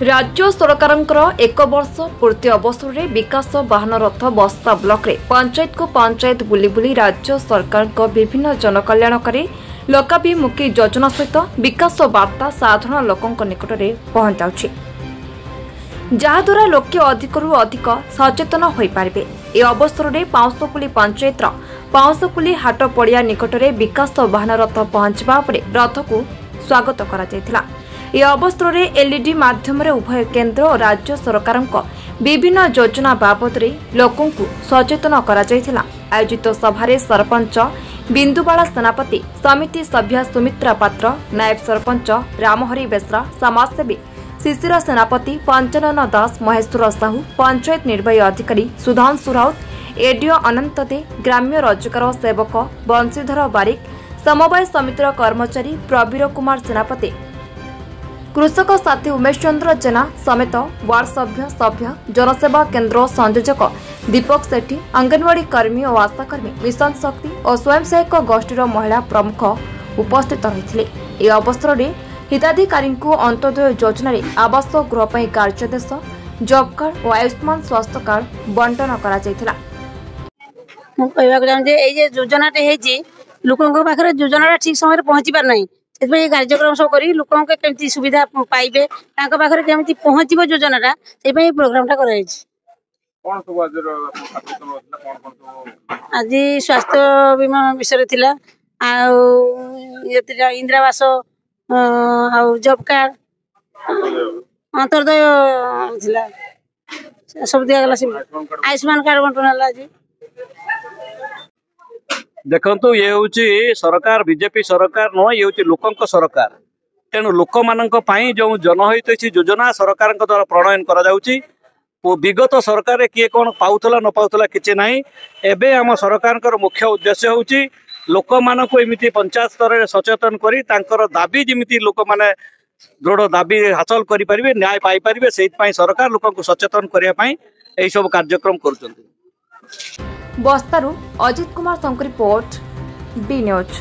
राज्य सरकारंकर एक वर्ष पूर्ति अवसर में विकास वाहन रथ बस्ता ब्लॉक रे पंचायत को पंचायत बुली बुली राज्य सरकार विभिन्न जनकल्याणकारी लोकाभिमुखी योजना सहित विकास वार्ता साधारण लोकों निकट में पहुंचाऊछि, जहाद्वारा लोके अधिकरू अधिक सचेतन हो पारे। ए अवसर में पाउसपुली पंचायत पाउसपुली हाट पड़िया निकट में विकास वाहन रथ पहुंचवा रथ को स्वागत करा। यह अवसर में एलईडी माध्यम उभय केंद्र और राज्य सरकार विभिन्न योजना बाबद लोकों को सचेतन करा। आयोजित सभारे सरपंच बिंदुबाला सेनापति, समिति सभ्य सुमित्रा पात्र, नायब सरपंच रामहरि बेसरा, समाजसेवी शिशिर सेनापति, पंचानन दास, महेश्वर साहू, पंचायत निर्वाही अधिकारी सुधांशु राउत, एडीओ अनंत दे, ग्राम्य रोजगार सेवक बंशीधर बारिक, समवाय समितिर कर्मचारी प्रवीर कुमार सेनापति, कृषक साथी उमेश चंद्र जेना समेत वार्ड सभ्य जनसेवा केन्द्र संयोजक दीपक सेठी, अंगनवाड़ी कर्मी और आशाकर्मी, मिशन शक्ति और स्वयंसहायक गोष्ठीर महिला प्रमुख उपस्थित रही। यह अवसर में हिताधिकारी अंत्योदय योजना आवास गृह पर कार्यादेश, जॉब कार्ड और आयुष्मान स्वास्थ्य कार्ड बंटन करा। योजना लोकों पाखे योजना ठीक समय पहुंची पार नहीं, कार्यक्रम सब कर लोकों के सुविधा पाइबे पाखे केमती पहुंचो योजना से प्रोग्राम आज स्वास्थ्य बीमा विषय थिला, इंदिरावास, जॉब कार्ड, अंत्योदय थिला, सब दिया गला, आयुष्मान कार्ड बंटन आज। देखो ये हूँ सरकार बीजेपी सरकार नुह, ये हूँ लोकों सरकार। तेणु लोक मान जो जनहित योजना सरकार द्वारा प्रणयन करा विगत सरकार किए कौन पाउला न पाउला किसी ना। एबे आम सरकार मुख्य उद्देश्य हूँ लोक मान एमती पंचायत स्तर में सचेतन करी दाबी जमी लोक मैंने दृढ़ दाबी हासिल करें, न्याय पाइपर से सरकार लोक सचेतन करने यही सब कार्यक्रम कर। बस्तारू अजित कुमार संक रिपोर्ट, बी न्यूज।